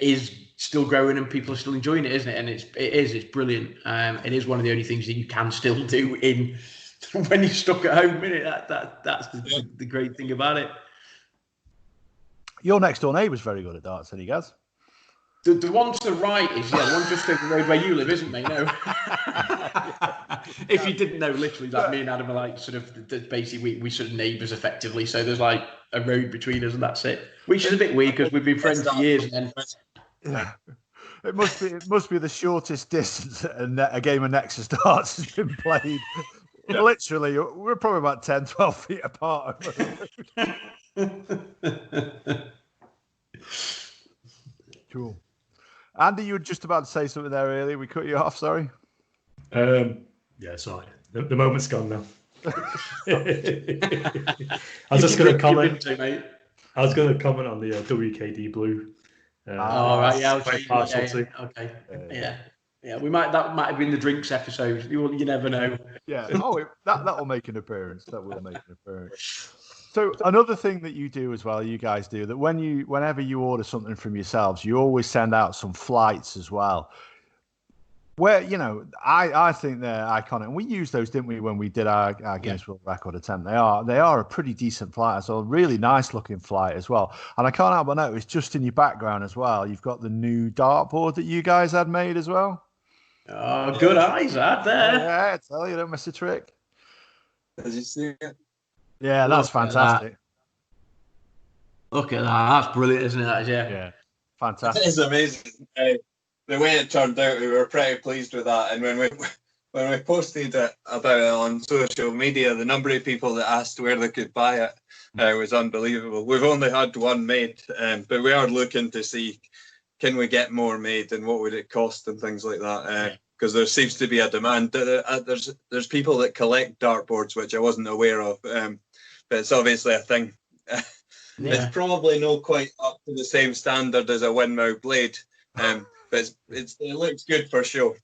is still growing and people are still enjoying it, isn't it? And it's brilliant. It is one of the only things that you can still do when you're stuck at home, isn't it? That's the great thing about it. Your next door neighbour's very good at darts, any guys? The one to the right is, the one just over the road where you live, isn't it? No. If you didn't know, literally, like me and Adam are like sort of basically we sort of neighbours effectively. So there's like a road between us, and that's it. Which is a bit weird because we've been friends for years, and then it must be the shortest distance a game of Nexus darts has been played. Literally, we're probably about 10, 12 feet apart. Cool. Andy, you were just about to say something there earlier. We cut you off, sorry. Yeah, sorry. The moment's gone now. I was just going to comment. I was going to comment on the WKD Blue. Right, yeah, okay. Yeah. That might have been the drinks episode. You never know. Yeah. That'll make an appearance. That will make an appearance. So another thing that you do as well, you guys do, that whenever you order something from yourselves, you always send out some flights as well. where, you know, I think they're iconic. And we used those, didn't we, when we did our Guinness World Record attempt? They are a pretty decent flight, so a really nice looking flight as well. And I can't help but notice, just in your background as well, you've got the new dartboard that you guys had made as well. Oh, good eyes, Ad, there. Yeah, I tell you, don't miss a trick. Did you see it? Yeah, that's fantastic. Look at that. That's brilliant, isn't it? Yeah, fantastic. It's amazing. The way it turned out, we were pretty pleased with that. And when we posted about it on social media, the number of people that asked where they could buy it was unbelievable. We've only had one made, but we are looking to see, can we get more made and what would it cost and things like that. Because there seems to be a demand. There's people that collect dartboards, which I wasn't aware of, but it's obviously a thing. It's probably not quite up to the same standard as a windmill blade, but it looks good for show.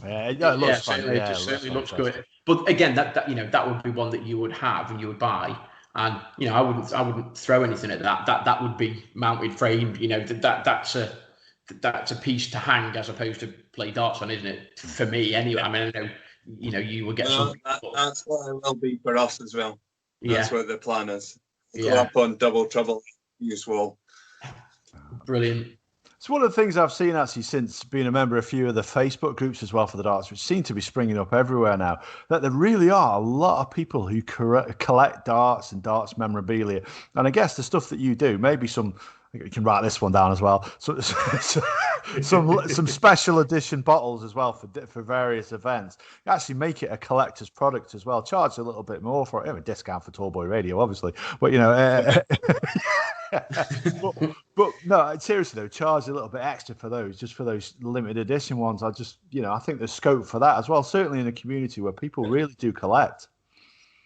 Yeah, it looks fun. It certainly looks good. But again, that you know, that would be one that you would have and you would buy. And you know, I wouldn't throw anything at that. That would be mounted, framed. You know, that's a piece to hang as opposed to play darts on, isn't it? For me, anyway. I mean, I know, you know, you will get something. That's what it will be for us as well. That's what the plan is. Go up on Double Trouble use wall. Brilliant. It's one of the things I've seen actually since being a member of a few of the Facebook groups as well for the darts, which seem to be springing up everywhere now, that there really are a lot of people who collect darts and darts memorabilia. And I guess the stuff that you do, maybe you can write this one down as well. So, some special edition bottles as well for various events. You actually make it a collector's product as well. Charge a little bit more for it. A discount for Tallboy Radio, obviously, but you know. but no, seriously though, charge a little bit extra for those, just for those limited edition ones. I think there's scope for that as well. Certainly in a community where people really do collect.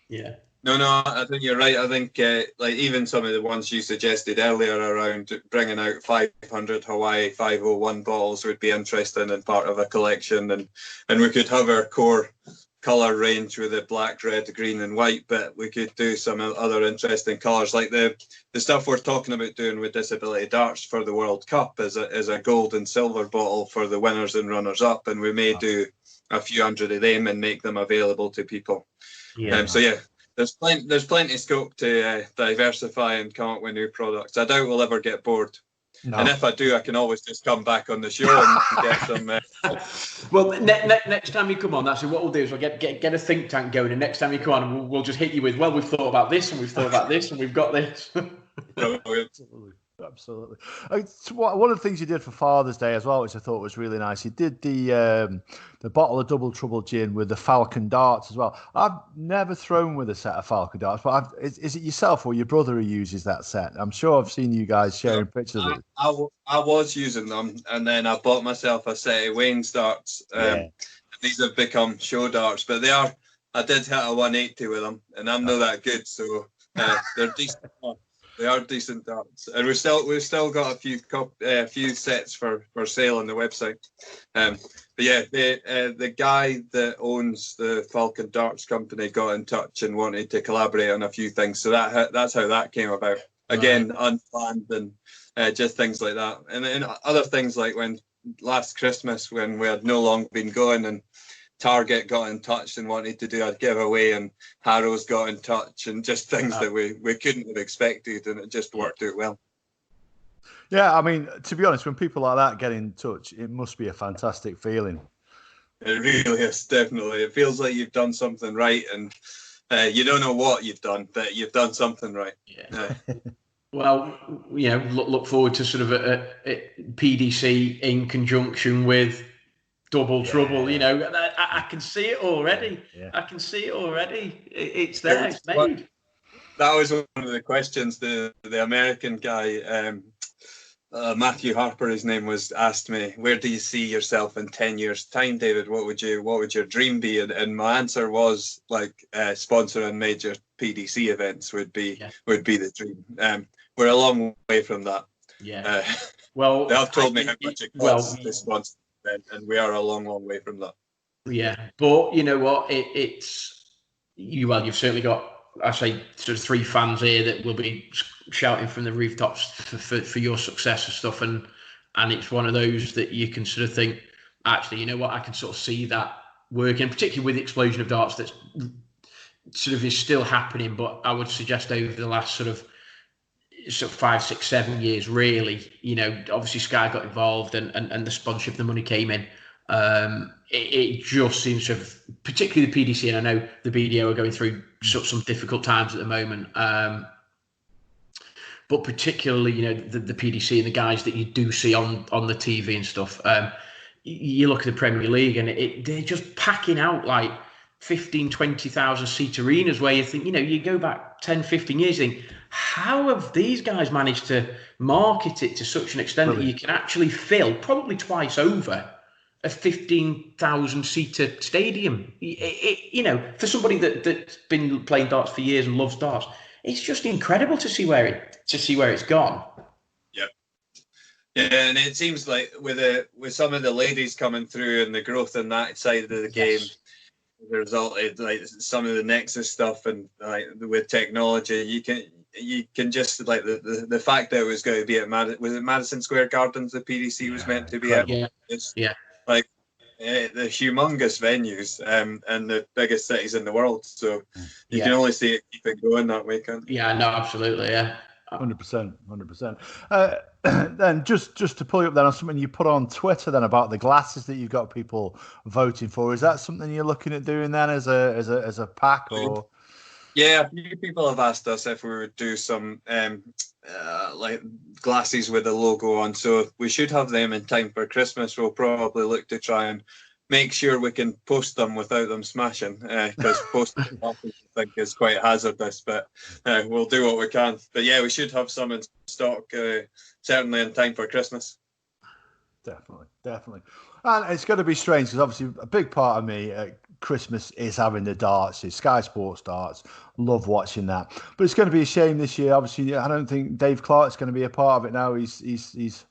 Yeah. No, I think you're right. I think like even some of the ones you suggested earlier around bringing out 500 Hawaii 501 bottles would be interesting and part of a collection, and we could have our core colour range with the black, red, green and white, but we could do some other interesting colours like the stuff we're talking about doing with Disability Darts for the World Cup is a gold and silver bottle for the winners and runners up, and we may do a few hundred of them and make them available to people. There's plenty of scope to diversify and come up with new products. I doubt we'll ever get bored. No. And if I do, I can always just come back on the show and get some. Well, next time you come on, that's what we'll do is we'll get a think tank going, and next time you come on, we'll just hit you with, well, we've thought about this, and we've thought about this, and we've got this. Absolutely. One of the things you did for Father's Day as well, which I thought was really nice, you did the bottle of Double Trouble gin with the Falcon darts as well. I've never thrown with a set of Falcon darts, but is it yourself or your brother who uses that set? I'm sure I've seen you guys sharing pictures of it. I was using them, and then I bought myself a set of Wayne's darts. These have become show darts, but I did hit a 180 with them, and I'm not that good, so they're decent. They are decent darts, and we've still got a few sets for sale on the website. But yeah, the guy that owns the Falcon Darts company got in touch and wanted to collaborate on a few things. So that's how that came about. Again, unplanned and just things like that, and other things like when last Christmas when we had no long been going and Target got in touch and wanted to do a giveaway, and Harrow's got in touch, and just things that we couldn't have expected, and it just worked out well. Yeah, I mean, to be honest, when people like that get in touch, it must be a fantastic feeling. It really is, definitely. It feels like you've done something right, and you don't know what you've done, but you've done something right. Yeah. Well, you know, look forward to sort of a PDC in conjunction with Double Trouble, you know, I can see it already. Yeah. I can see it already. It's there. It's made. That was one of the questions the American guy, Matthew Harper, his name was, asked me, where do you see yourself in 10 years' time, David? What would your dream be? And my answer was like sponsoring major PDC events would be the dream. We're a long way from that. Yeah. Well, they have told me how much it costs to sponsor. And we are a long way from that. Yeah, but you know what? You've certainly got, I say, sort of 3 fans here that will be shouting from the rooftops for your success and stuff, and it's one of those that you can sort of think, actually, you know what, I can sort of see that working, particularly with the explosion of darts that's sort of is still happening. But I would suggest over the last sort of 5, 6, 7 years, really, you know, obviously Sky got involved and the sponsorship, the money came in. It just seems to have, particularly the PDC, and I know the BDO are going through some difficult times at the moment. But particularly, you know, the PDC and the guys that you do see on the TV and stuff. You look at the Premier League and they're just packing out like 15, 20,000 seat arenas where you think, you know, you go back 10, 15 years, you think, how have these guys managed to market it to such an extent that you can actually fill probably twice over a 15,000 seater stadium? You know, for somebody that's been playing darts for years and loves darts, it's just incredible to see where it's gone. Yeah, and it seems like with some of the ladies coming through and the growth in that side of the game, the result is like some of the Nexus stuff and like with technology, you can just like the fact that it was going to be at Madison Square Gardens, the PDC was meant to be at. It's like the humongous venues and the biggest cities in the world. So you can only see it keep it going that way, can't you? Yeah, no, absolutely, yeah. 100%. Then just to pull you up then on something you put on Twitter then about the glasses that you've got people voting for. Is that something you're looking at doing then as a pack or? Yeah, a few people have asked us if we would do some like glasses with the logo on. So we should have them in time for Christmas. We'll probably look to try and make sure we can post them without them smashing, because posting glasses I think is quite hazardous. But we'll do what we can. But yeah, we should have some in stock certainly in time for Christmas. Definitely. And it's going to be strange because obviously a big part of me at Christmas is having the darts. It's Sky Sports darts. Love watching that. But it's going to be a shame this year. Obviously, I don't think Dave Clark's going to be a part of it now. He's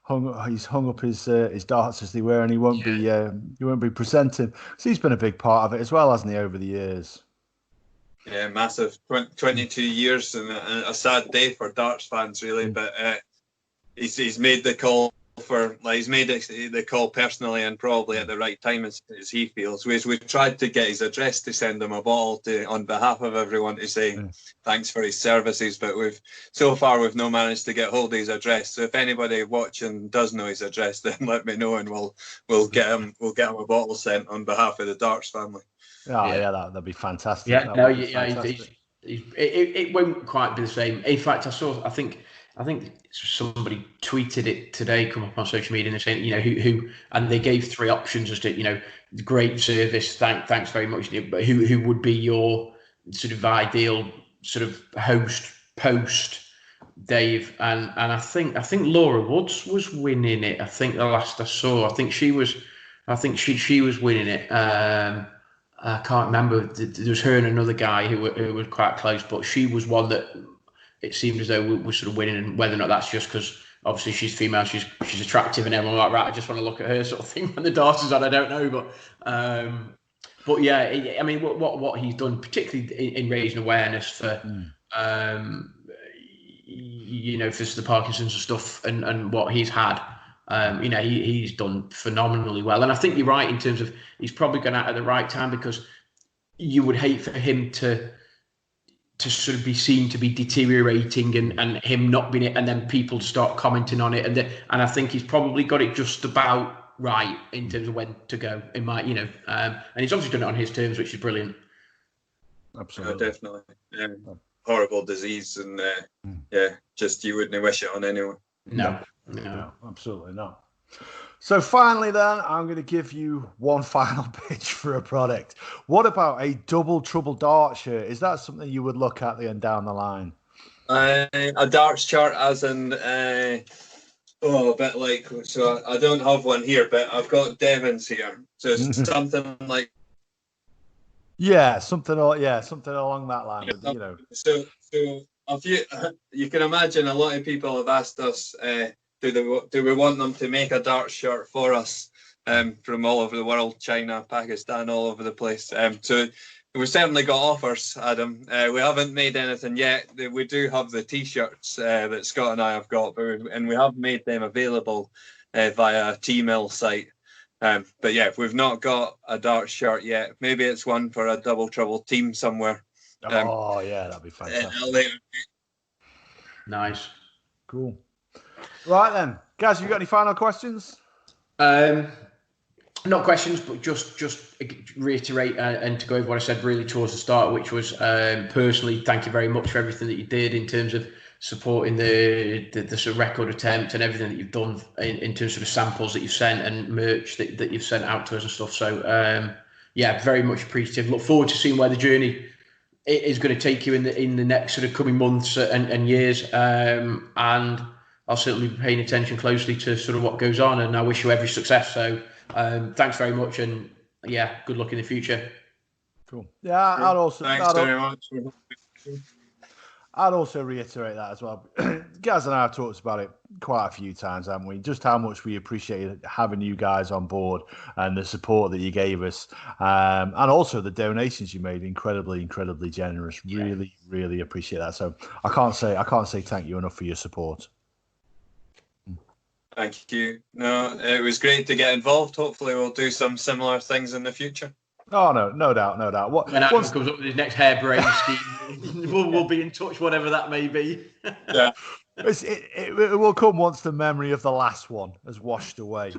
hung up his darts as they were, and he won't be presenting. So he's been a big part of it as well, hasn't he, over the years? Yeah, massive. 22 years and a sad day for darts fans, really. But he's made the call he's made the call personally and probably at the right time as he feels. We tried to get his address to send him a bottle on behalf of everyone to say thanks for his services, but we've not managed to get hold of his address. So if anybody watching does know his address, then let me know and we'll get him a bottle sent on behalf of the darts family. That'd be fantastic. It won't quite be the same. In fact, I think somebody tweeted it today, come up on social media, and they're saying, you know, who and they gave 3 options as to, you know, great service, thanks very much, but who would be your sort of ideal sort of host post Dave, and I think Laura Woods was winning it. I think the last I saw, I think she was winning it. I can't remember. There was her and another guy who were quite close, but she was one that it seemed as though we were sort of winning, and whether or not that's just because obviously she's female, she's attractive, and everyone like, right, I just want to look at her sort of thing when the darts is on. I don't know, but yeah, I mean, what he's done, particularly in raising awareness for, you know, for the Parkinson's and stuff, and what he's had, you know, he's done phenomenally well. And I think you're right in terms of he's probably gone out at the right time, because you would hate for him to sort of be seen to be deteriorating and him not being it, and then people start commenting on it, and I think he's probably got it just about right in terms of when to go. In my, you know, and he's obviously done it on his terms, which is brilliant. Absolutely, definitely. Horrible disease, and just you wouldn't wish it on anyone. No, absolutely not. So finally then, I'm going to give you one final pitch for a product. What about a double trouble dart shirt? Is that something you would look at down the line? A darts chart as in, a bit like, so I don't have one here, but I've got Devon's here. So it's something like... Yeah, something along that line, but, you know. So you can imagine a lot of people have asked us, do we want them to make a dart shirt for us from all over the world, China, Pakistan, all over the place. So we've certainly got offers, Adam. We haven't made anything yet. We do have the T-shirts that Scott and I have got, and we have made them available via a T-Mill site. But yeah, we've not got a darts shirt yet. Maybe it's one for a Double Trouble team somewhere. Oh yeah, that'd be fantastic. Nice. Cool. Right then, Gaz, you got any final questions? Not questions, but just reiterate and to go over what I said really towards the start, which was personally, thank you very much for everything that you did in terms of supporting the sort of record attempt and everything that you've done in terms of the samples that you've sent and merch that you've sent out to us and stuff. So yeah, very much appreciative. Look forward to seeing where the journey is going to take you in the next sort of coming months and years. And I'll certainly be paying attention closely to sort of what goes on, and I wish you every success. So thanks very much, and yeah, good luck in the future. Cool. Yeah, Thanks very much. I'd also reiterate that as well. Gaz and I have talked about it quite a few times, haven't we? Just how much we appreciate having you guys on board and the support that you gave us, and also the donations you made. Incredibly generous. Really, really appreciate that. So I can't say thank you enough for your support. Thank you. No, it was great to get involved. Hopefully, we'll do some similar things in the future. Oh no doubt. When Adam comes up with his next harebrained scheme, we'll be in touch, whatever that may be. Yeah, it will come once the memory of the last one has washed away.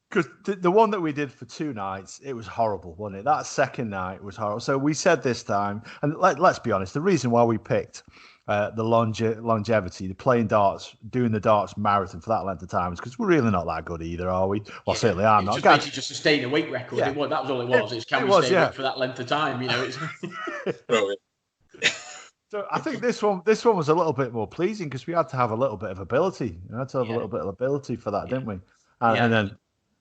Because the one that we did for 2 nights, it was horrible, wasn't it? That second night was horrible. So we said this time, and let's be honest, the reason why we picked the longevity, the playing darts, doing the darts marathon for that length of time is because we're really not that good either, are we? Well, certainly I'm not. Basically just a staying awake record. Yeah. That was all it was. We stay awake for that length of time? You know, it's brilliant. So I think this one was a little bit more pleasing because we had to have a little bit of ability. We had to have a little bit of ability for that, didn't we? And then,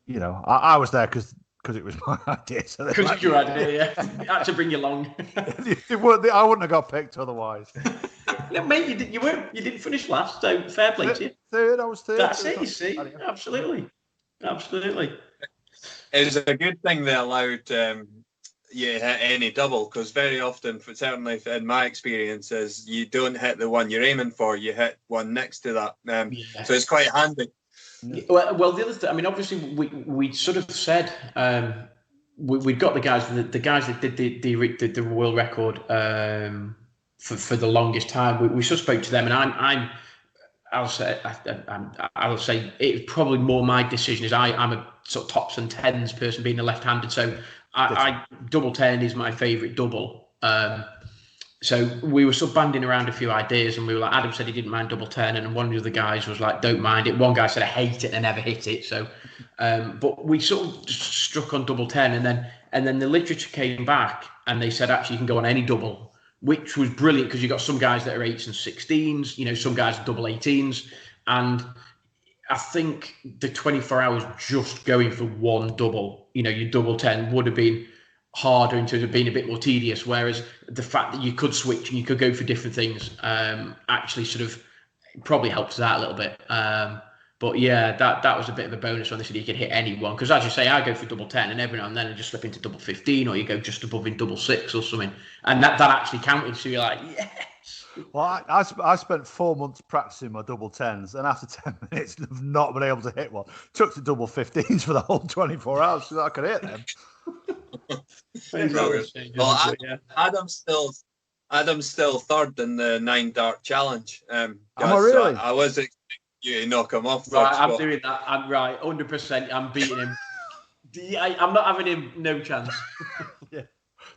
you know, I was there because it was my idea. So because it's your idea, yeah. I had to bring you along. I wouldn't have got picked otherwise. No, mate, you didn't finish last, so fair play to you. Third, I was third. That's it, you see. Absolutely. It was a good thing they allowed you hit any double, because very often, certainly in my experience, is you don't hit the one you're aiming for, you hit one next to that. So it's quite handy. Well, the other thing, I mean, obviously, we sort of said we've got the guys that did the world record for the longest time. We sort of spoke to them, and I'll say it's probably more my decision. Is I'm a sort of tops and tens person, being a left-handed, so I double 10 is my favourite double. So we were sort of banding around a few ideas, and we were like, Adam said he didn't mind double 10, and one of the other guys was like, don't mind it. One guy said I hate it and I never hit it. So, but we sort of struck on double 10, and then the literature came back and they said actually you can go on any double, which was brilliant because you got some guys that are 8s and 16s, you know, some guys are double 18s, and I think the 24 hours just going for one double, you know, your double 10 would have been harder in terms of being a bit more tedious, whereas the fact that you could switch and you could go for different things actually sort of probably helps us out a little bit. But yeah, that was a bit of a bonus when they said you could hit any one, because as you say, I go for double 10 and every now and then I just slip into double 15, or you go just above in double 6 or something, and that actually counted, so you're like, yes. Well, I spent 4 months practicing my double 10s, and after 10 minutes of not been able to hit one, took to double 15s for the whole 24 hours so that I could hit them. Well, Adam's still third in the 9 dart challenge. Am I really? So I was expecting you to knock him off. Right, I'm doing that. I'm right, 100%. I'm beating him. I'm not having him. No chance. Yeah,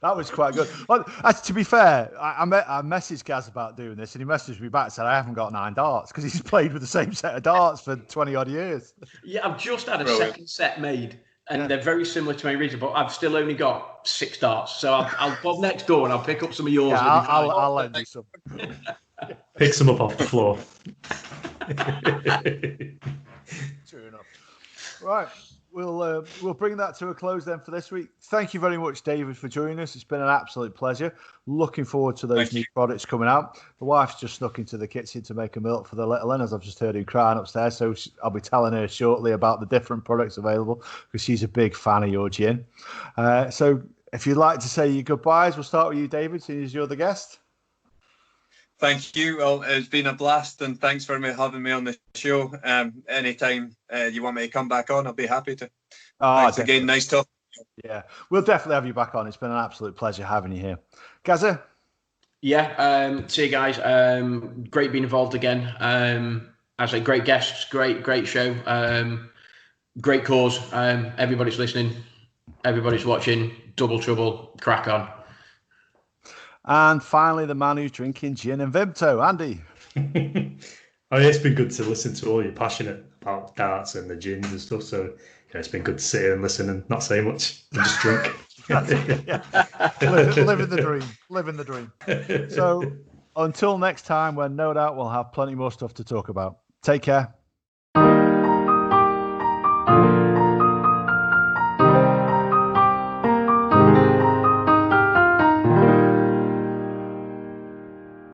that was quite good. Well, to be fair, I messaged Gaz about doing this, and he messaged me back and said I haven't got 9 darts because he's played with the same set of darts for 20 odd years. Yeah, I've just had a second set made. And they're very similar to my original, but I've still only got 6 darts. So I'll pop next door and I'll pick up some of yours. Yeah, I'll lend you some. Pick some up off the floor. True enough. Right. We'll bring that to a close then for this week. Thank you very much, David, for joining us. It's been an absolute pleasure. Looking forward to those new products coming out. The wife's just snuck into the kitchen to make a milk for the little one, as I've just heard her crying upstairs. So I'll be telling her shortly about the different products available because she's a big fan of your gin. So if you'd like to say your goodbyes, we'll start with you, David, seeing as you're the guest. Thank you. Well, it's been a blast, and thanks for having me on the show. Anytime you want me to come back on, I'll be happy to. Thanks again. Nice talk. Yeah, we'll definitely have you back on. It's been an absolute pleasure having you here. Gaza? Yeah, see you guys. Great being involved again. I say great guests, great show. Great cause. Everybody's listening. Everybody's watching. Double Trouble. Crack on. And finally, the man who's drinking gin and Vimto, Andy. It's been good to listen to all. You're passionate about darts and the gins and stuff. So it's been good to sit here and listen and not say much. And just drink. Living the dream. Living the dream. So until next time, when no doubt we'll have plenty more stuff to talk about. Take care.